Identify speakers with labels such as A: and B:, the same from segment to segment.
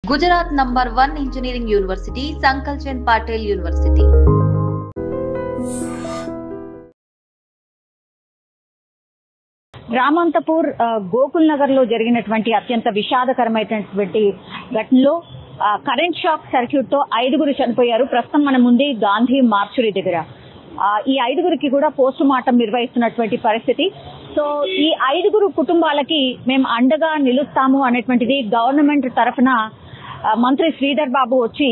A: Gujarat number 1 engineering university Sankalchand Patel university.
B: Ramanthapur Gokul Nagar లో జరిగినటువంటి అత్యంత విషాదకరమైనటువంటి ఘటనలో కరెంట్ షాక్ సర్క్యూట్ తో 5 చనిపోయారు. ప్రస్తుతం మన ముందే గాంధీ మార్చురీ దగ్గర ఈ 5 కూడా పోస్ట్ మార్టం నిర్వహిస్తున్నటువంటి పరిస్థితి. సో ఈ 5 కుటుంబాలకి మేము అండగా నిలుస్తాము అనేటువంటిది గవర్నమెంట్ తరఫున మంత్రి శ్రీధర్ బాబు వచ్చి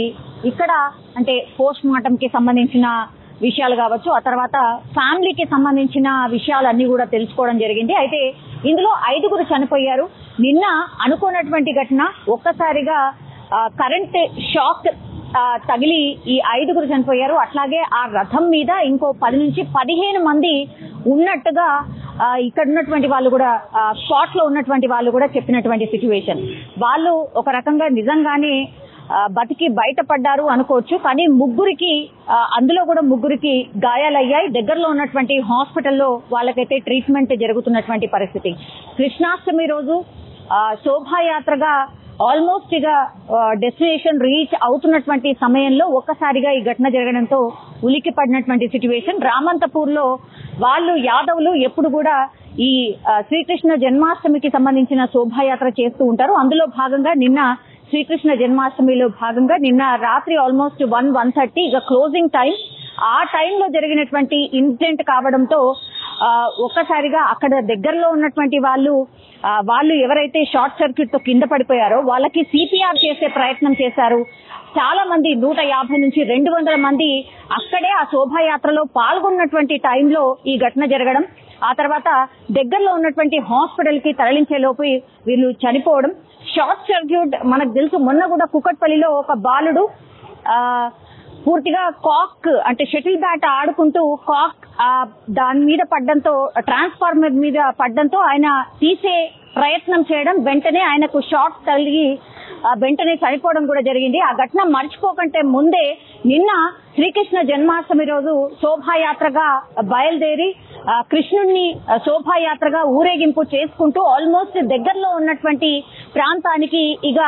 B: ఇక్కడ అంటే పోస్ట్ మార్టం కి సంబంధించిన విషయాలు కావచ్చు, ఆ తర్వాత ఫ్యామిలీకి సంబంధించిన విషయాలన్నీ కూడా తెలుసుకోవడం జరిగింది. అయితే ఇందులో 5 చనిపోయారు. నిన్న అనుకున్నటువంటి ఘటన ఒక్కసారిగా కరెంట్ షాక్ తగిలి ఈ 5 చనిపోయారు. అట్లాగే ఆ రథం మీద ఇంకో 10 నుంచి 15 మంది ఉన్నట్టుగా ఇక్కడ ఉన్నటువంటి వాళ్ళు కూడా స్పాట్ లో ఉన్నటువంటి వాళ్ళు కూడా చెప్పినటువంటి సిచ్యువేషన్. వాళ్ళు ఒక రకంగా నిజంగానే బతికి బయటపడ్డారు అనుకోవచ్చు. కానీ అందులో కూడా ముగ్గురికి గాయాలయ్యాయి. దగ్గరలో ఉన్నటువంటి హాస్పిటల్లో వాళ్ళకైతే ట్రీట్మెంట్ జరుగుతున్నటువంటి పరిస్థితి. కృష్ణాష్టమి రోజు శోభాయాత్రగా ఆల్మోస్ట్ ఇక డెస్టినేషన్ రీచ్ అవుతున్నటువంటి సమయంలో ఒక్కసారిగా ఈ ఘటన జరగడంతో ఉలిక్కి పడినటువంటి సిచ్యువేషన్. రామంతపూర్ లో వాళ్ళు యాదవులు ఎప్పుడు కూడా ఈ శ్రీకృష్ణ జన్మాష్టమికి సంబంధించిన శోభాయాత్ర చేస్తూ ఉంటారు. అందులో భాగంగా నిన్న శ్రీకృష్ణ జన్మాష్టమిలో భాగంగా నిన్న రాత్రి ఆల్మోస్ట్ 1:30 ఇక క్లోజింగ్ టైం. ఆ టైంలో జరిగినటువంటి ఇన్సిడెంట్ కావడంతో ఒక్కసారిగా అక్కడ దగ్గరలో ఉన్నటువంటి వాళ్ళు ఎవరైతే షార్ట్ సర్క్యూట్ తో కింద పడిపోయారో వాళ్ళకి సిపిఆర్ చేసే ప్రయత్నం చేశారు. చాలా మంది 150 నుంచి 200 మంది అక్కడే ఆ శోభాయాత్రలో పాల్గొన్నటువంటి టైంలో ఈ ఘటన జరగడం, ఆ తర్వాత దగ్గరలో ఉన్నటువంటి హాస్పిటల్ కి తరలించే లోపు వీళ్ళు చనిపోవడం. షార్ట్ సర్క్యూట్ మనకు తెలుసు, మొన్న కూడా కుకట్పల్లిలో ఒక బాలుడు పూర్తిగా కాక్ అంటే షటిల్ బ్యాట్ ఆడుకుంటూ కాక్ దాని మీద పడ్డంతో, ట్రాన్స్ఫార్మర్ మీద పడ్డంతో ఆయన తీసే ప్రయత్నం చేయడం, వెంటనే ఆయనకు షాక్ తగిలి వెంటనే చనిపోవడం కూడా జరిగింది. ఆ ఘటన మర్చిపోకంటే ముందే నిన్న శ్రీకృష్ణ జన్మాష్టమి రోజు శోభాయాత్రగా బయలుదేరి కృష్ణుణ్ణి శోభాయాత్రగా ఊరేగింపు చేసుకుంటూ ఆల్మోస్ట్ దగ్గరలో ఉన్నటువంటి ప్రాంతానికి ఇక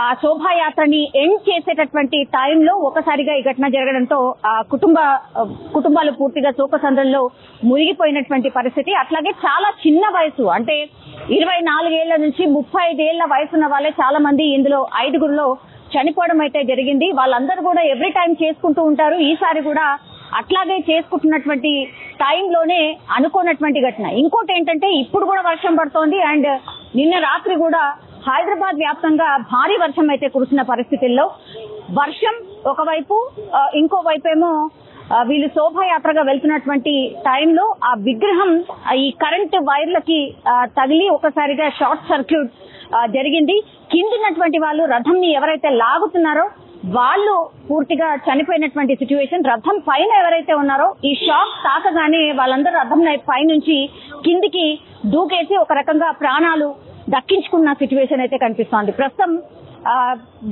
B: ఆ శోభాయాత్రని ఎండ్ చేసేటటువంటి టైంలో ఒకసారిగా ఈ ఘటన జరగడంతో ఆ కుటుంబాలు పూర్తిగా శోకసంద్రంలో మునిగిపోయినటువంటి పరిస్థితి. అట్లాగే చాలా చిన్న వయసు అంటే 24 ఏళ్ల నుంచి 35 ఏళ్ల వయసున్న వాళ్ళే చాలా మంది ఇందులో 5 చనిపోవడం అయితే జరిగింది. వాళ్ళందరూ కూడా ఎవ్రీ టైం చేసుకుంటూ ఉంటారు. ఈసారి కూడా అట్లాగే చేసుకుంటున్నటువంటి టైంలోనే అనుకోనటువంటి ఘటన. ఇంకోటి ఏంటంటే ఇప్పుడు కూడా వర్షం పడుతోంది అండ్ నిన్న రాత్రి కూడా హైదరాబాద్ వ్యాప్తంగా భారీ వర్షం అయితే కురిసిన పరిస్థితుల్లో వర్షం ఒకవైపు, ఇంకోవైపు ఏమో వీళ్ళు శోభాయాత్రగా వెళ్తున్నటువంటి టైంలో ఆ విగ్రహం ఈ కరెంట్ వైర్లకి తగిలి ఒకసారిగా షార్ట్ సర్క్యూట్ జరిగింది. కిందున్నటువంటి వాళ్ళు రథంని ఎవరైతే లాగుతున్నారో వాళ్ళు పూర్తిగా చనిపోయినటువంటి సిచ్యువేషన్. రథం పైన ఎవరైతే ఉన్నారో ఈ షాక్ తాకగానే వాళ్ళందరూ రథం పై నుంచి కిందికి దూకేసి ఒక రకంగా ప్రాణాలు దక్కించుకున్న సిచ్యువేషన్ అయితే కనిపిస్తోంది. ప్రస్తుతం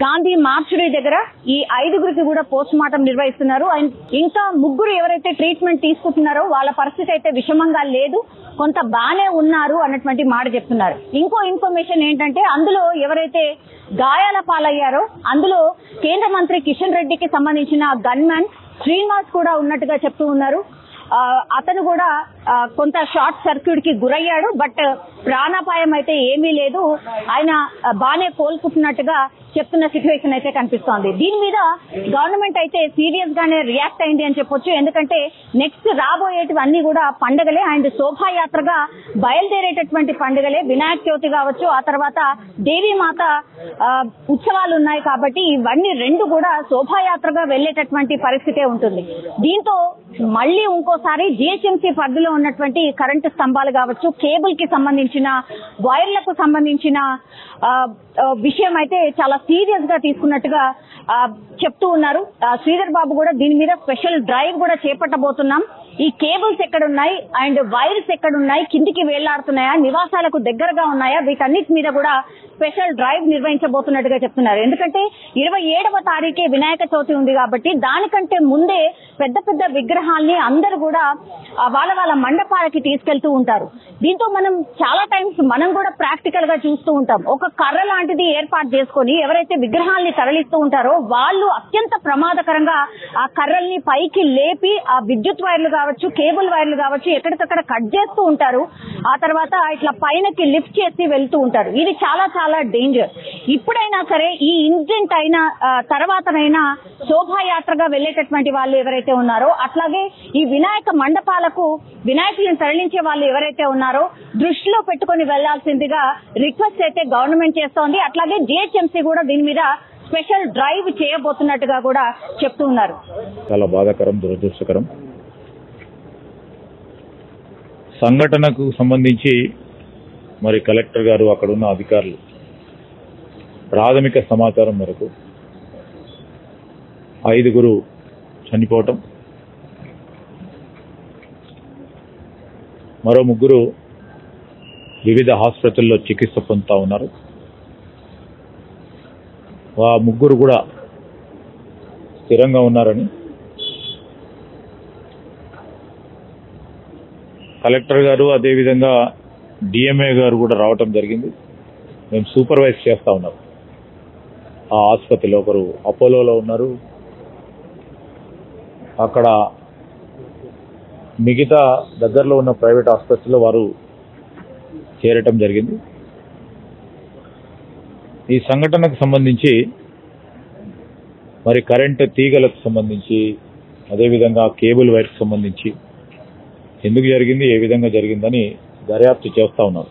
B: గాంధీ మార్చురీ దగ్గర ఈ 5 కూడా పోస్ట్ మార్టం నిర్వహిస్తున్నారు. ఇంకా 3 ఎవరైతే ట్రీట్మెంట్ తీసుకుంటున్నారో వాళ్ళ పరిస్థితి అయితే విషమంగా లేదు, కొంత బానే ఉన్నారు అన్నటువంటి మాట చెప్తున్నారు. ఇంకో ఇన్ఫర్మేషన్ ఏంటంటే అందులో ఎవరైతే గాయాల పాలయ్యారో అందులో కేంద్ర మంత్రి కిషన్ రెడ్డికి సంబంధించిన గన్మ్యాన్ శ్రీనివాస్ కూడా ఉన్నట్టుగా చెప్తూ ఉన్నారు. అతను కూడా కొంత షార్ట్ సర్క్యూట్ కి గురయ్యాడు, బట్ ప్రాణాపాయం అయితే ఏమీ లేదు, ఆయన బానే కోలుకుంటున్నట్టుగా చెప్తున్న సిచ్యువేషన్ అయితే కనిపిస్తోంది. దీని మీద గవర్నమెంట్ అయితే సీరియస్ గానే రియాక్ట్ అయింది అని చెప్పొచ్చు. ఎందుకంటే నెక్స్ట్ రాబోయేటివన్నీ కూడా పండుగలే అండ్ శోభాయాత్రగా బయలుదేరేటటువంటి పండుగలే. వినాయక చవితి కావచ్చు, ఆ తర్వాత దేవీమాత ఉత్సవాలు ఉన్నాయి కాబట్టి ఇవన్నీ 2 కూడా శోభాయాత్రగా వెళ్లేటటువంటి పరిస్థితే ఉంటుంది. దీంతో మళ్లీ ఇంకోసారి జిహెచ్ఎంసీ పరిధిలో ఉన్నటువంటి కరెంటు స్తంభాలు కావచ్చు, కేబుల్ కి సంబంధించిన వైర్లకు సంబంధించిన విషయం అయితే చాలా సీరియస్ గా తీసుకున్నట్టుగా చెప్తూ ఉన్నారు. శ్రీధర్ బాబు కూడా దీని మీద స్పెషల్ డ్రైవ్ కూడా చేపట్టబోతున్నాం, ఈ కేబుల్స్ ఎక్కడున్నాయి అండ్ వైర్స్ ఎక్కడున్నాయి, కిందికి వేళ్లాడుతున్నాయా, నివాసాలకు దగ్గరగా ఉన్నాయా, వీటన్నిటి మీద కూడా స్పెషల్ డ్రైవ్ నిర్వహించబోతున్నట్టుగా చెప్తున్నారు. ఎందుకంటే 27వ తారీఖే వినాయక చవితి ఉంది కాబట్టి దానికంటే ముందే పెద్ద పెద్ద విగ్రహాల్ని అందరూ కూడా వాళ్ళ వాళ్ళ మండపాలకి తీసుకెళ్తూ ఉంటారు. దీంతో మనం చాలా టైమ్స్ మనం కూడా ప్రాక్టికల్ గా చూస్తూ ఉంటాం. ఒక కర్ర లాంటిది ఏర్పాటు చేసుకొని ఎవరైతే విగ్రహాల్ని తరలిస్తూ ఉంటారో వాళ్ళు అత్యంత ప్రమాదకరంగా ఆ కర్రల్ని పైకి లేపి ఆ విద్యుత్ వైర్లు కావచ్చు, కేబుల్ వైర్లు కావచ్చు ఎక్కడికక్కడ కట్ చేస్తూ ఉంటారు. ఆ తర్వాత ఇట్లా పైనకి లిఫ్ట్ చేసి వెళ్తూ ఉంటారు. ఇది చాలా చాలా డేంజర్. ఇప్పుడైనా సరే ఈ ఇన్సిడెంట్ అయిన తర్వాతనైనా శోభాయాత్రగా వెళ్లేటటువంటి వాళ్ళు ఎవరైతే ఉన్నారో, అట్లాగే ఈ వినాయక మండపాలకు వినాయకులను తరలించే వాళ్ళు ఎవరైతే ఉన్నారో దృష్టిలో పెట్టుకుని వెళ్లాల్సిందిగా రిక్వెస్ట్ అయితే గవర్నమెంట్ చేస్తోంది. అట్లాగే జిహెచ్ఎంసీ కూడా దీని మీద స్పెషల్ డ్రైవ్ చేయబోతున్నట్టుగా కూడా చెప్తూ ఉన్నారు.
C: చాలా బాధాకరం, దురదృష్టకరం. సంఘటనకు సంబంధించి మరి కలెక్టర్ గారు అక్కడ ఉన్న అధికారులు ప్రాథమిక సమాచారం మేరకు 5 చనిపోవటం, మరో 3 వివిధ హాస్పిటల్లో చికిత్స పొందుతా ఉన్నారు. ఆ 3 కూడా స్థిరంగా ఉన్నారని కలెక్టర్ గారు అదేవిధంగా డిఎంఏ గారు కూడా రావటం జరిగింది. మేము సూపర్వైజ్ చేస్తా ఉన్నాం. ఆ ఆసుపత్రిలో ఒకరు అపోలోలో ఉన్నారు, అక్కడ మిగతా దగ్గరలో ఉన్న ప్రైవేట్ ఆసుపత్రిలో వారు చేరటం జరిగింది. ఈ సంఘటనకు సంబంధించి మరి కరెంటు తీగలకు సంబంధించి అదేవిధంగా కేబుల్ వైర్కి సంబంధించి ఎందుకు జరిగింది, ఏ విధంగా జరిగిందని దర్యాప్తు చేస్తా ఉన్నారు.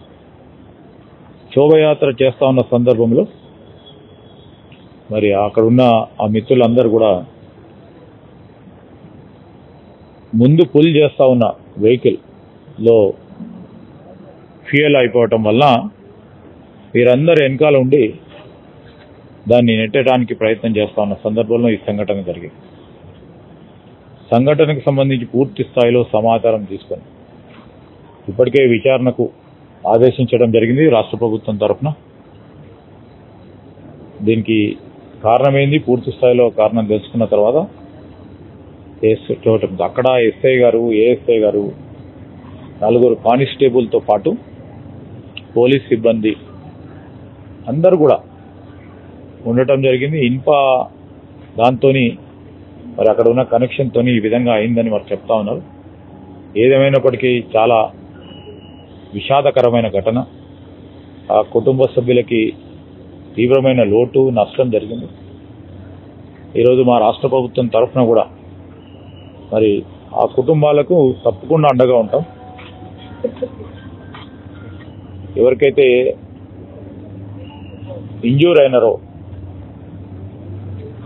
C: శోభయాత్ర చేస్తా ఉన్న సందర్భంలో మరి అక్కడ ఉన్న ఆ మిత్రులందరూ కూడా ముందు పుల్ చేస్తా ఉన్న వెహికల్ లో ఫ్యూయల్ అయిపోవటం వల్ల వీరందరూ వెనకాల ఉండి దాన్ని నెట్టడానికి ప్రయత్నం చేస్తా ఉన్న సందర్భంలో ఈ సంఘటన జరిగింది. సంఘటనకు సంబంధించి పూర్తి స్థాయిలో సమాచారం తీసుకొని ఇప్పటికే విచారణకు ఆదేశించడం జరిగింది రాష్ట్ర ప్రభుత్వం తరఫున. దీనికి కారణమైంది పూర్తి స్థాయిలో కారణం తెలుసుకున్న తర్వాత అక్కడ ఎస్ఐ గారు, ఏఎస్ఐ గారు, 4 కానిస్టేబుల్తో పాటు పోలీస్ సిబ్బంది అందరూ కూడా ఉండటం జరిగింది. దాంతో మరి అక్కడ ఉన్న కనెక్షన్తో ఈ విధంగా అయిందని వారు చెప్తా ఉన్నారు. ఏదేమైనప్పటికీ చాలా విషాదకరమైన ఘటన. ఆ కుటుంబ సభ్యులకి తీవ్రమైన లోటు, నష్టం జరిగింది. ఈరోజు మా రాష్ట్ర ప్రభుత్వం తరఫున కూడా మరి ఆ కుటుంబాలకు తప్పకుండా అండగా ఉంటాం. ఎవరికైతే ఇంజ్యూర్ అయినారో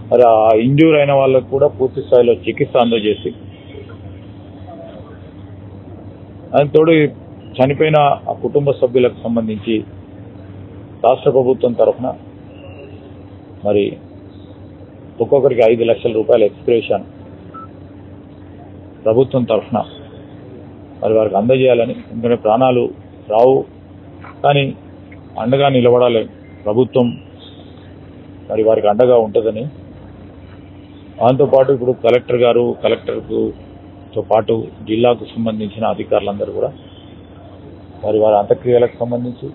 C: మరి ఆ ఇంజ్యూర్ అయిన వాళ్ళకు కూడా పూర్తి స్థాయిలో చికిత్స అందజేసి దానితోడు చనిపోయిన ఆ కుటుంబ సభ్యులకు సంబంధించి రాష్ట్ర ప్రభుత్వం తరఫున మరి ఒక్కొక్కరికి 5 లక్షల రూపాయల ఎక్స్ప్రెషన్ ప్రభుత్వం తరఫున మరి వారికి అందజేయాలని. ఎందుకంటే ప్రాణాలు రావు కానీ అండగా నిలబడాలి ప్రభుత్వం, మరి వారికి అండగా ఉంటుందని. దాంతోపాటు ఇప్పుడు కలెక్టర్తో పాటు జిల్లాకు సంబంధించిన అధికారులందరూ కూడా మరి వారి అంత్యక్రియలకు సంబంధించి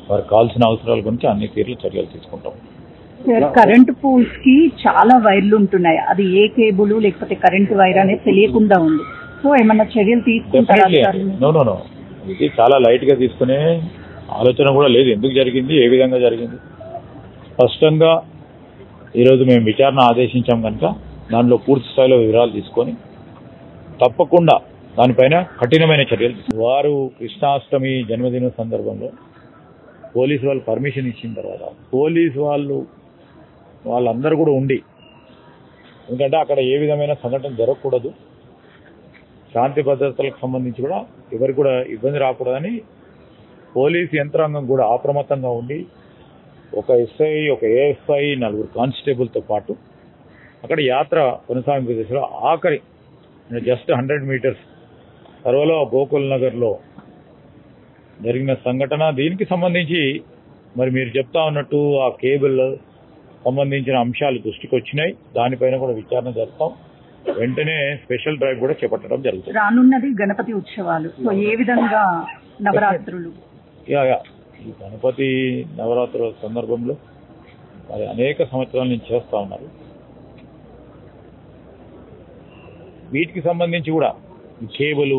C: వారికి కావాల్సిన అవసరాల గురించి అన్ని తీర్లు చర్యలు తీసుకుంటాం.
D: కరెంట్ పోల్స్ కి చాలా వైర్లు ఉంటున్నాయి, అది ఏ కేబుల్ లేకపోతే కరెంట్ వైర్ అనేది తెలియకుండా ఉంది. సో ఏమన్నా చర్యలు తీసుకుంటారా?
C: నో, ఇది చాలా లైట్ గా తీసుకునే ఆలోచన కూడా లేదు. ఎందుకు జరిగింది, ఏ విధంగా జరిగింది స్పష్టంగా ఈరోజు మేము విచారణ ఆదేశించాం కనుక దానిలో పూర్తి స్థాయిలో వివరాలు తీసుకొని తప్పకుండా దానిపైన కఠినమైన చర్యలు. వారు కృష్ణాష్టమి జన్మదిన సందర్భంలో పోలీసు వాళ్ళు పర్మిషన్ ఇచ్చిన తర్వాత పోలీసు వాళ్ళందరూ కూడా ఉండి, ఎందుకంటే అక్కడ ఏ విధమైన సంఘటన జరగకూడదు, శాంతి భద్రతలకు సంబంధించి కూడా ఎవరికి కూడా ఇబ్బంది రాకూడదని పోలీసు యంత్రాంగం కూడా అప్రమత్తంగా ఉండి ఒక ఎస్ఐ, ఒక ఏఎస్ఐ, 4 కానిస్టేబుల్తో పాటు అక్కడ యాత్ర కొనసాగింపు దశలో ఆఖరి జస్ట్ 100 మీటర్స్ త్వరలో గోకుల్ నగర్లో జరిగిన సంఘటన. దీనికి సంబంధించి మరి మీరు చెప్తా ఉన్నట్టు ఆ కేబుల్ సంబంధించిన అంశాలు దృష్టికి వచ్చినాయి. దానిపైన కూడా విచారణ జరుపుతాం. వెంటనే స్పెషల్ డ్రైవ్ కూడా చేపట్టడం జరుగుతుంది.
D: రానున్నది గణపతి ఉత్సవాలు, సో ఏ విధంగా నవరాత్రులు?
C: ఈ గణపతి నవరాత్రుల సందర్భంలో మరి అనేక సంవత్సరాల నుంచి చేస్తూ ఉన్నారు. వీటికి సంబంధించి కూడా కేబుల్,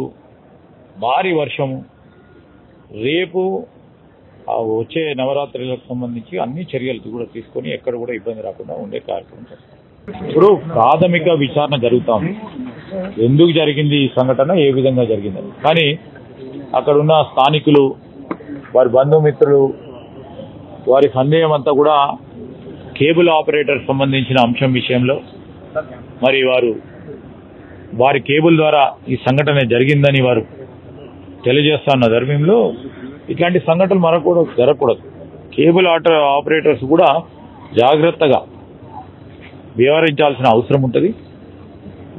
C: భారీ వర్షము, రేపు వచ్చే నవరాత్రులకు సంబంధించి అన్ని చర్యలు కూడా తీసుకొని ఎక్కడ కూడా ఇబ్బంది రాకుండా ఉండే కార్యక్రమం చేస్తాం. ఇప్పుడు ప్రాథమిక విచారణ జరుగుతుంది, ఎందుకు జరిగింది ఈ సంఘటన, ఏ విధంగా జరిగిందని. కానీ అక్కడున్న స్థానికులు, వారి బంధుమిత్రులు, వారి సందేహం అంతా కూడా కేబుల్ ఆపరేటర్ సంబంధించిన అంశం విషయంలో మరి వారి కేబుల్ ద్వారా ఈ సంఘటన జరిగిందని వారు తెలియజేస్తున్న ధర్మంలో ఇట్లాంటి సంఘటనలు మరొకటి జరగకూడదు. కేబుల్ ఆపరేటర్స్ కూడా జాగ్రత్తగా వ్యవహరించాల్సిన అవసరం ఉంటుంది.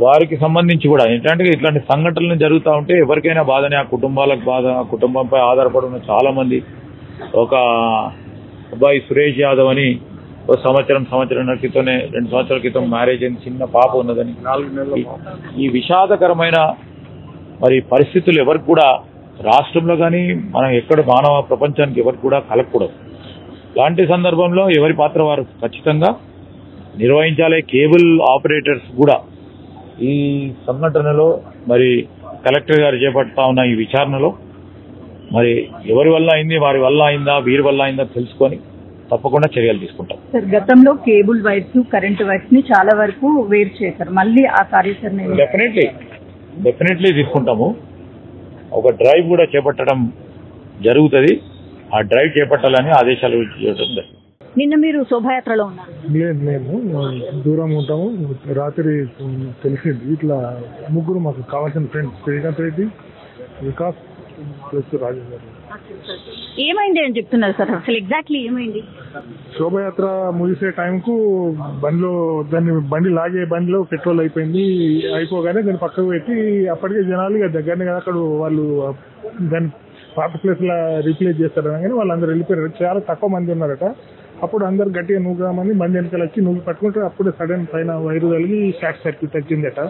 C: వారికి సంబంధించి కూడా ఏంటంటే ఇట్లాంటి సంఘటనలు జరుగుతూ ఉంటే ఎవరికైనా బాధనే, ఆ కుటుంబాలకు బాధ. ఆ కుటుంబంపై ఆధారపడి ఉన్న చాలా మంది. ఒక అబ్బాయి సురేష్ యాదవ్ అని సంవత్సరం క్రితమే 2 సంవత్సరాల క్రితం మ్యారేజ్ అయిన చిన్న పాప ఉన్నదని. ఈ విషాదకరమైన మరి పరిస్థితులు ఎవరికి కూడా రాష్ట్రంలో కానీ మనం ఎక్కడ మానవ ప్రపంచానికి ఎవరికి కూడా కలగకూడదు. ఇలాంటి సందర్భంలో ఎవరి పాత్ర వారు ఖచ్చితంగా నిర్వహించాలి. కేబుల్ ఆపరేటర్స్ కూడా ఈ సంఘటనలో మరి కలెక్టర్ గారు చేపడతా ఉన్న ఈ విచారణలో మరి ఎవరి వల్ల అయింది, వారి వల్ల అయిందా, వీరి వల్ల అయిందా తెలుసుకొని తప్పకుండా చర్యలు తీసుకుంటాం.
D: సార్, గతంలో కేబుల్ వైర్స్, కరెంట్ వైర్స్ ని చాలా వరకు వేరు చేశారు. మళ్ళీ ఆ కార్యాచరణ
C: డెఫినెట్లీ తీసుకుంటాము. ఒక డ్రైవ్ కూడా చేపట్టడం జరుగుతుంది. ఆ డ్రైవ్ చేపట్టాలని ఆదేశాలు ఇవ్వడం జరిగింది.
B: నిన్న మీరు శోభాయాత్రలో ఉన్నారు?
E: లేదు, మేము దూరం ఉంటాము. రాత్రి తెలిసింది ఇట్లా ముగ్గురు మాకు కావాల్సిన ఫ్రెండ్స్, శ్రీకాంత్ రెడ్డి, వికాస్ ప్లస్ రాజేందర్.
B: ఏమైంది అని చెప్తున్నారు సార్? అసలు ఎగ్జాక్ట్లీ ఏమైంది?
E: శోభయాత్ర ముగిసే టైంకు బండి లాగే బండిలో పెట్రోల్ అయిపోగానే దాన్ని పక్కకు పెట్టి అప్పటికే జనాలు ఇక దగ్గరనే కదా అక్కడ వాళ్ళు దాన్ని పాత ప్లేస్ లా రీప్లేస్ చేస్తారు కానీ వాళ్ళందరూ వెళ్ళిపోయారు. చాలా తక్కువ మంది ఉన్నారట. అప్పుడు అందరు గట్టిగా నూగ్రామని బండి వెనకాల వచ్చి నువ్వు పట్టుకుంటే అప్పుడే సడన్ పైన వైరు కలిగి షార్ట్ సర్క్యూట్ వచ్చిందట.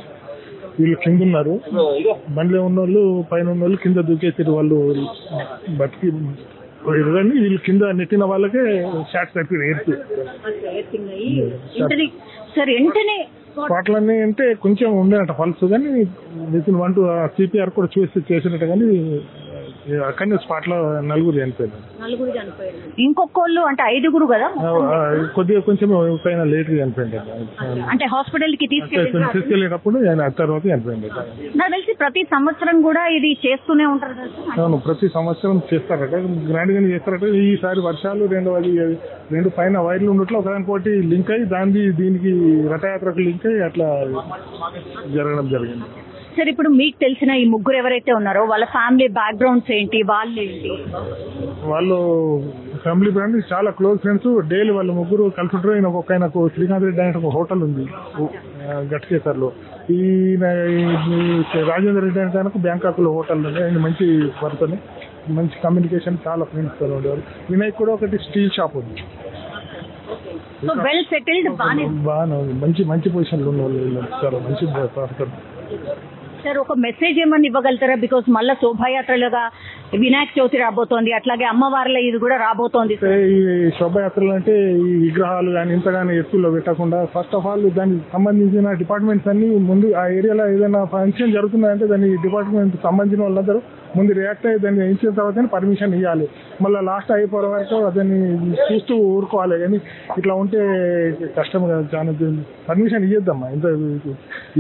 E: వీళ్ళు కింద ఉన్నారు, బండిలో ఉన్న వాళ్ళు పైన ఉన్న వాళ్ళు కింద దూకేసారు. వాళ్ళు బతికి వీళ్ళు కింద నెట్టిన వాళ్ళకే షార్ట్ సర్క్యూట్ స్పాట్లన్నీ అంటే కొంచెం ఉండేనట పల్స్, కానీ విత్ 1 to CPR కూడా చేసినట్టు. కానీ అక్కడనే స్పాట్ లో నలుగురు చనిపోయారు.
B: ఇంకొకళ్ళు అంటే 5 కదా,
E: కొద్దిగా కొంచెం పైన లేట్ గా చనిపోయింది.
B: అంటే హాస్పిటల్ కి
E: తీసుకెళ్ళేటప్పుడు తర్వాత చనిపోయింది.
B: నాకు తెలిసి ప్రతి సంవత్సరం కూడా ఇది చేస్తూనే ఉంటారు.
E: అవును, ప్రతి సంవత్సరం చేస్తారట, గ్రాండ్ గానే చేస్తారట. ఈసారి వర్షాలు 2 పైన వైర్లు ఉండట్లో ఒకదానికోటి లింక్ అయ్యి దీనికి రథయాత్రకు లింక్ అయ్యి అట్లా జరగడం జరిగింది.
B: సార్, ఇప్పుడు మీకు తెలిసిన ఈ ముగ్గురు ఎవరైతే ఉన్నారో వాళ్ళ ఫ్యామిలీ బ్యాక్గ్రౌండ్స్ ఏంటి, వాళ్ళు ఏంటి?
E: వాళ్ళు ఫ్యామిలీ బ్రాండ్ చాలా క్లోజ్ ఫ్రెండ్స్. డైలీ వాళ్ళు ముగ్గురు కలిసి ఉంటారు. ఆయనకు శ్రీకాంత్ రెడ్డి అనే ఒక హోటల్ ఉంది గట్కేసర్లో. ఈ రాజేంద్ర రెడ్డి అంటే ఆయనకు బ్యాంకాక్ లో హోటల్ ఉంది. ఆయన మంచి పర్సన్, మంచి కమ్యూనికేషన్, చాలా ఫ్రెండ్స్ తో ఉండేవారు. వినాయక్ కూడా ఒకటి స్టీల్ షాప్ ఉంది.
B: వెల్ సెటిల్డ్,
E: బాగా మంచి పొజిషన్ లో ఉన్న వాళ్ళు, చాలా మంచి పర్సన్.
B: సార్, ఒక మెసేజ్ ఏమన్నా ఇవ్వగలుగుతారా? బికాస్ మళ్ళీ శోభాయాత్రలుగా వినాయక చవితి రాబోతోంది, అట్లాగే అమ్మవార్ల ఇది కూడా రాబోతోంది.
E: ఈ శోభయాత్రలు అంటే ఈ విగ్రహాలు కానీ ఇంతగానే ఎత్తుల్లో పెట్టకుండా ఫస్ట్ ఆఫ్ ఆల్ దానికి సంబంధించిన డిపార్ట్మెంట్స్ అన్ని ముందు ఆ ఏరియాలో ఏదైనా ఫంక్షన్ జరుగుతుందంటే దాని డిపార్ట్మెంట్ సంబంధించిన వాళ్ళందరూ ముందు రియాక్ట్ అయ్యి దాన్ని ఇచ్చిన తర్వాత పర్మిషన్ ఇవ్వాలి. మళ్ళీ లాస్ట్ అయిపోయే వరకు దాన్ని చూస్తూ ఊరుకోవాలి. కానీ ఇట్లా ఉంటే కష్టం కదా, చాలా పర్మిషన్ ఇవ్వద్దమ్మా. ఇంత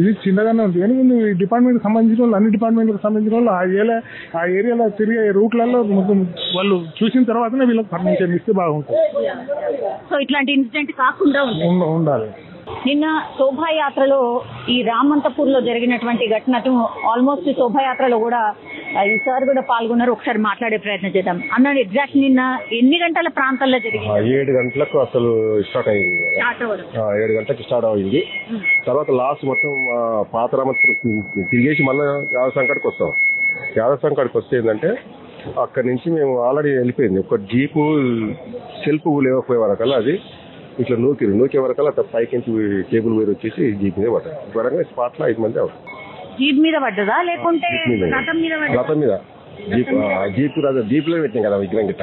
E: ఇది చిన్నగానే ఉంది. కానీ ముందు డిపార్ట్మెంట్ సంబంధించిన వాళ్ళు, అన్ని డిపార్ట్మెంట్లకు సంబంధించిన వాళ్ళు ఆ ఏరియాలో తిరిగే రూట్లలో వాళ్ళు చూసిన తర్వాతనే వీళ్ళకి పర్మిషన్ ఇస్తే బాగుంటుంది.
B: సో ఇట్లాంటి ఇన్సిడెంట్ కాకుండా
E: ఉండాలి.
B: నిన్న శోభాయాత్రలో ఈ రామంతపూర్ లో జరిగినటువంటి ఘటనకు ఆల్మోస్ట్ శోభాయాత్రలో కూడా ఈసారి కూడా పాల్గొన్నారు. ఒకసారి మాట్లాడే ప్రయత్నం చేద్దాం. అన్న, ఎగ్జాక్ట్ నిన్న ఎన్ని గంటల ప్రాంతాల్లో జరిగింది?
F: 7 గంటలకు అసలు స్టార్ట్ అయింది. 7 గంటలకు స్టార్ట్ అయింది. తర్వాత లాస్ట్ మొత్తం పాత రామత్రం తిరిగేసి మళ్ళీ యాదసంకట్కి వస్తాం. యాదసంకట్కి వస్తే ఏంటంటే అక్కడి నుంచి మేము ఆల్రెడీ వెళ్ళిపోయింది. ఒక జీపు సెల్ఫ్ లేకపోయే వరకల్లా అది ఇట్లా నూకే వరకల్లా పైకి కేబుల్ వైర్ వచ్చేసి జీప్ మీద పడ్డారు. త్వరగా స్పాట్లో 5 మంది అవుతారు.
B: జీప్ మీద పడ్డదా లేకుంటే రథం మీద?
F: జీప్లో పెట్టినాం కదా విగ్రహం గిట్ట,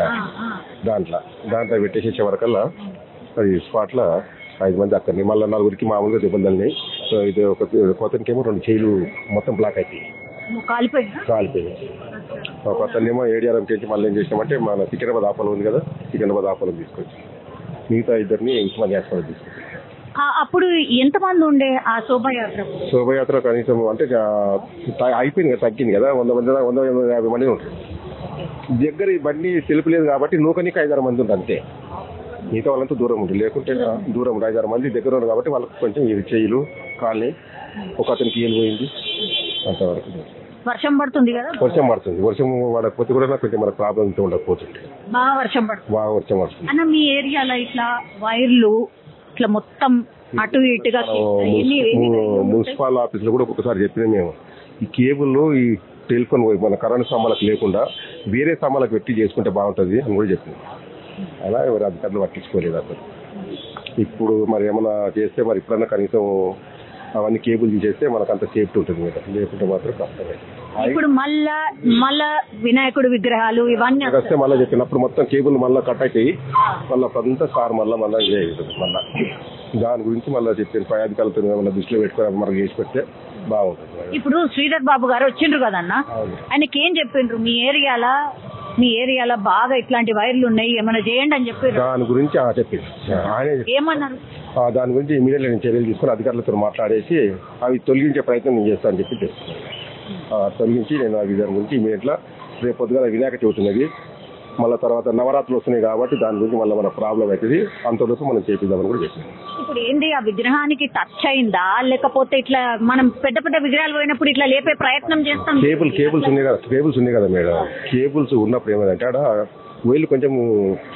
F: దాంట్లో పెట్టేసే వరకల్లా అది స్పాట్లో 5 మంది అక్కడిని. మళ్ళీ 4గురికి మామూలుగా దెబ్బలు తల్లినాయి. ఇది కొత్తనికేమో 2 చేయిలు మొత్తం బ్లాక్ అయిపోయి కాలిపోయింది. ఒక అతన్నేమో ఏడిఆర్ఎం చేసి మళ్ళీ ఏం చేసినామంటే మన సికింద్రాబాద్ ఆపలో ఉంది కదా, సికింద్రాబాద్ ఆపలో తీసుకొచ్చి మిగతా 2 ఉస్మానియా హాస్పిటల్ తీసుకొచ్చి.
B: అప్పుడు ఎంతమంది ఉండే ఆ శోభయాత్ర?
F: కనీసం అంటే అయిపోయింది కదా, తగ్గింది కదా, 100-150 మంది ఉంటారు. దగ్గర ఈ బండి తెలుపులేదు కాబట్టి నూకనికి 5-6 మంది ఉంటుంది అంతే. మిగతా వాళ్ళంతా దూరం ఉంటుంది. లేకుంటే దూరం 5-6 మంది దగ్గర ఉన్నారు కాబట్టి వాళ్ళకి కొంచెం చేయిలు కాళ్ళని, ఒక అతనికి ఏలు పోయింది. అంతవరకు
B: వర్షం పడుతుంది కదా,
F: వర్షం పడకపోతే కూడా కొంచెం మనకు ప్రాబ్లం ఉండకపోతుంది.
B: బాగా వర్షం పడుతుంది అన్న. మీ ఏరియాలో ఇట్లా వైర్లు ఇట్లా మొత్తం అటు ఇటుగా
F: మున్సిపల్ ఆఫీస్ లో కూడా ఒక్కొక్కసారి చెప్పినా మేము, ఈ కేబుల్ ఈ టెలిఫోన్ మన కరెంట్ స్తంభాలకు లేకుండా వేరే స్తంభాలకు పెట్టి చేసుకుంటే బాగుంటుంది అని కూడా చెప్పింది. అలా ఎవరు అధికారులు పట్టించుకోలేదు అసలు. ఇప్పుడు మరి ఏమైనా చేస్తే మరి ఇప్పుడన్నా కనీసం అవన్నీ కేబుల్ తీసేస్తే మనకు అంత సేఫ్టీ ఉంటుంది కదా, లేకుంటే మాత్రం కష్టమే.
B: ఇప్పుడు మళ్ళా వినాయకుడు విగ్రహాలు ఇవన్నీ
F: వస్తే మళ్ళీ చెప్పినప్పుడు మొత్తం కేబుల్ మళ్ళీ కట్ అయిపోయి మళ్ళీ అంతా కార్ మళ్ళీ మళ్ళీ దాని గురించి మళ్ళీ చెప్పాను. పై అధికారులతో మళ్ళీ దృష్టిలో పెట్టుకొని మనకు చేసి పెడితే బాగుంటుంది.
B: ఇప్పుడు శ్రీధర్ బాబు గారు వచ్చిండ్రు కదన్నా, ఆయనకి ఏం చెప్పిండ్రు? మీ ఏరియాలో బాగా ఇట్లాంటి వైర్లు ఉన్నాయి, ఏమైనా చేయండి అని చెప్పారు.
F: దాని గురించి చెప్పింది. ఆయన ఏమన్నారు? దాని గురించి ఇమీడియట్గా నేను చర్యలు తీసుకుని అధికారులతో మాట్లాడేసి అవి తొలగించే ప్రయత్నం నేను చేస్తానని చెప్పి తొలగించి నేను అవి దాని గురించి ఇమీడియట్గా రేపు పొద్దుగా వినాయక చవితి ఉన్నది, మళ్ళీ తర్వాత నవరాత్రులు వస్తున్నాయి కాబట్టి దాని గురించి మళ్ళీ మన ప్రాబ్లం అవుతుంది, అంతలోపు మనం చేపిద్దామని కూడా చెప్పాను.
B: ఇప్పుడు ఏంటి, ఆ విగ్రహానికి టచ్ అయిందా లేకపోతే ఇట్లా మనం పెద్ద పెద్ద విగ్రహాలు పోయినప్పుడు ఇట్లా లేపే ప్రయత్నం చేస్తాం?
F: కేబుల్స్ ఉన్నాయి కదా మేడం. కేబుల్స్ ఉన్నప్పుడు ఏమైందంటే ఆడ వైర్లు కొంచెం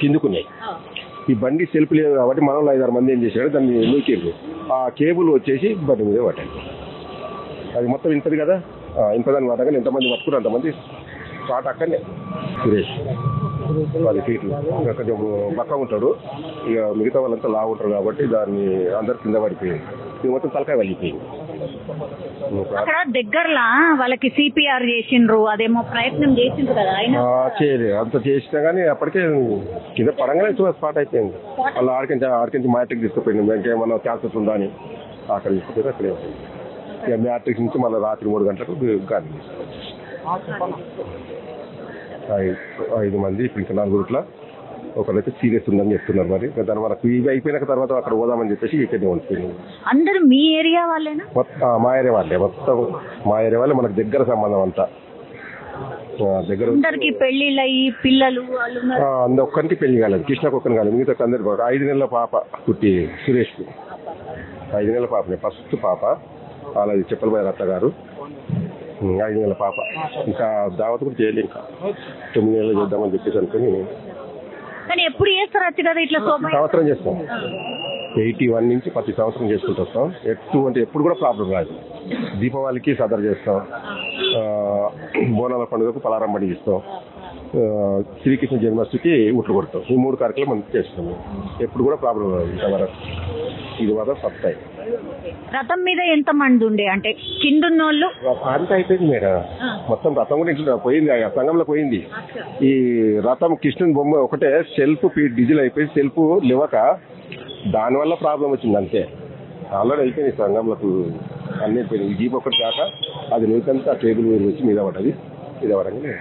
F: కిందుకున్నాయి. ఈ బండి సెల్ఫ్ లేదు కాబట్టి మనలో 5-6 మంది ఏం చేశాడు, దాన్ని నూకేరు. ఆ కేబుల్ వచ్చేసి బండి మీద పట్టాలి. అది మొత్తం ఇంతది కదా, ఇంతదాన్ని పట్టగానే ఎంతమంది పట్టుకున్నారు అంతమంది స్పాట్ అక్కడనే. సురేష్ 10 ఫీట్లు కొంచెం బక్క ఉంటాడు, ఇక మిగతా వాళ్ళంతా లావు ఉంటారు కాబట్టి దాన్ని అందరు కింద పడిపోయింది. ఇది మొత్తం తలకాయ వెళ్ళిపోయింది.
B: అక్కడ దగ్గరలా వాళ్ళకి సిపిఆర్ చేసిండ్రు, అదేమో ప్రయత్నం చేసిండ్రు కదా,
F: చేయలేదు. అంత చేసినా కానీ అప్పటికే కింద పడంగానే స్పాట్ అయిపోయింది. వాళ్ళు ఆడికించి మ్యాట్రిక్ తీసుకుపోయింది. ఇంకేమన్నా క్యాన్సర్ ఉందా అని అక్కడ తీసుకుపోయి అక్కడే ఉంటుంది. ఇక మ్యాట్రిక్ నుంచి మళ్ళీ రాత్రి 3 గంటలకు గాలి తీసుకోవచ్చు. 5 మంది ఇప్పుడు ఇంకా 4 ఒకరైతే సీరియస్ ఉందని చెప్తున్నారు. మరి దాని వరకు ఇవి అయిపోయిన తర్వాత అక్కడ పోదామని చెప్పేసి ఇక్కడనే ఉంటుంది.
B: అందరూ మీ ఏరియా వాళ్ళేనా?
F: మా ఏరియా వాళ్ళే, మొత్తం మా ఏరియా వాళ్ళే. మనకు దగ్గర సంబంధం అంతా దగ్గర.
B: అందరికి పెళ్లిళ్ళు అయ్యి పిల్లలు
F: అందరు ఒక్కరికి పెళ్లి కాలేదు, కృష్ణకు ఒక్కరిని కాలేదు, మిగతా అందరికి. 5 నెలల పాప పుట్టి సురేష్కి, 5 నెలల పాపనే, ఫస్ట్ పాప. అలాగే చెప్పలబాయి రత్త గారు 5 నెలల పాప. ఇంకా దావత్ కూడా చేయలేదు, ఇంకా 9 నెలలు చేద్దామని చెప్పేసి అనుకుని.
B: కానీ ఎప్పుడు చేస్తారు వచ్చి కదా ఇట్లా?
F: సంవత్సరం చేస్తాం. 81 నుంచి ప్రతి సంవత్సరం చేసుకుంటూ వస్తాం. అంటే ఎప్పుడు కూడా ప్రాబ్లం రాదు. దీపావళికి సదర్ చేస్తాం, బోనాల పండుగకు పలారం పండుగ ఇస్తాం, శ్రీకృష్ణ జన్మాష్టమికి ఉట్లు కొడతాం. ఈ 3 కార్యక్రమాలు మనం చేస్తాము. ఎప్పుడు కూడా ప్రాబ్లం రాదు ఇంతవరకు. ఇది మాత్రం సత్తాయి.
B: రథం మీద ఎంత మంది ఉండే, అంటే కిందున్నోళ్ళు
F: అంత అయిపోయింది మేడం. మొత్తం రథం కూడా ఇట్లా పోయింది, ఆ సంఘంలో పోయింది. ఈ రథం కృష్ణుని బొమ్మ ఒకటే సెల్ఫ్ డీజిల్ అయిపోయి సెల్ఫ్ లేవక దానివల్ల ప్రాబ్లం వచ్చింది అంతే. ఆల్రెడీ అయిపోయింది సంఘంలోకి అన్ని అయిపోయింది. ఈ జీప్ ఒకటి కాక అది నూకంతా టేబుల్ వైర్ వచ్చి మీద పడ్డది. మీద పడగానే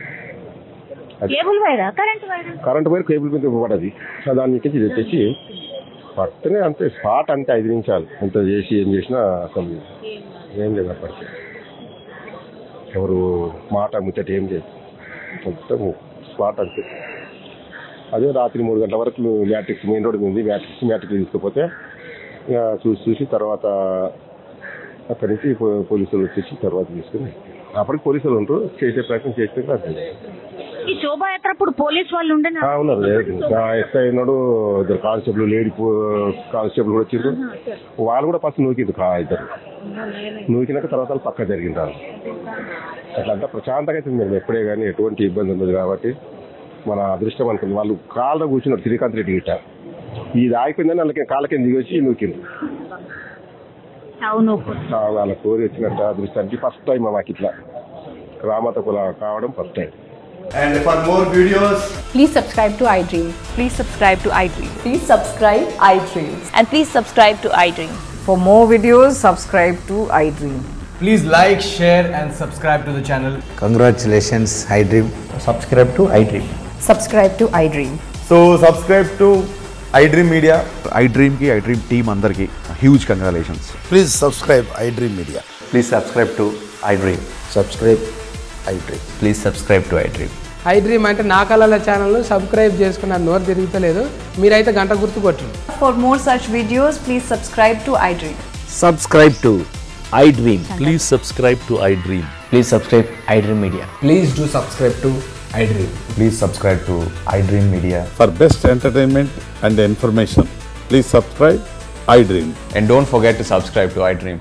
F: కరెంట్ వైర్ కేబుల్ మీద పడ్డది. దాని నుంచి తెచ్చి పట్టనే అంతే స్పాట్ అంతే. 5 నిమిషాలు అంత చేసి ఏం చేసినా అసలు ఏం లేదు. అప్పటికి ఎవరు మాట ముచ్చట ఏం లేదు, మొత్తం స్పాట్ అంతే. అదే రాత్రి 3 గంటల వరకు మ్యాట్రిక్స్ మెయిన్ రోడ్ ఉంది, మ్యాట్రిక్స్ తీసుకుపోతే చూసి తర్వాత అక్కడి నుంచి పోలీసులు వచ్చేసి తర్వాత తీసుకుని అప్పటికి పోలీసులు ఉంటారు, చేసే ప్రయత్నం చేస్తే
B: ఈ శోభాయాత్ర అప్పుడు పోలీస్ వాళ్ళు ఉండేనా?
F: ఉన్నారు. ఎస్ఐ ఉన్నాడు, ఇద్దరు కానిస్టేబుల్, లేడీ కానిస్టేబుల్ కూడా వచ్చిండ్రు. వాళ్ళు కూడా ఫస్ట్ నూకింది ఇద్దరు. నూకినాక తర్వాత పక్క జరిగింది. అట్లా ప్రశాంతంగా అయితే మేము ఎప్పుడే కానీ ఎటువంటి ఇబ్బంది ఉండదు కాబట్టి మన అదృష్టం అనుకుంది. వాళ్ళు కాళ్ళ కూర్చున్నారు శ్రీకాంత్ రెడ్డి గిట్ట. ఇది ఆగిపోయిందని వాళ్ళకి కాళ్ళ కింద దిగి వచ్చి నూకింది. వాళ్ళ కోరి వచ్చినట్టు అదృష్టానికి ఫస్ట్ టైం మాకు ఇట్లా రామత కుల కావడం first time.
G: And for more videos,
H: please subscribe to iDream.
I: Please subscribe to iDream.
H: Please subscribe iDream.
I: And please subscribe to iDream.
H: For more videos, subscribe to iDream.
G: please like, share and subscribe to the channel.
J: Congratulations, iDream. Subscribe to iDream.
H: Subscribe to iDream.
G: So subscribe to iDream Media.
K: iDream ki iDream team andarki huge congratulations.
J: Please subscribe iDream Media.
K: Please subscribe to iDream.
J: Subscribe iDream.
K: Please subscribe to iDream.
L: iDream అంటే నా కళల ఛానల్ను subscribe చేసుకున్న నోరు తిరుగుతలేదు, మీరైతే గంట గుర్తు కొట్టండి.
I: For more such videos, please subscribe to iDream.
J: Subscribe to iDream.
K: Please subscribe to iDream.
J: Please subscribe iDream Media.
G: Please do subscribe to iDream.
K: Please subscribe to iDream Media.
M: For best entertainment and information, please subscribe iDream.
K: And don't forget to subscribe to iDream.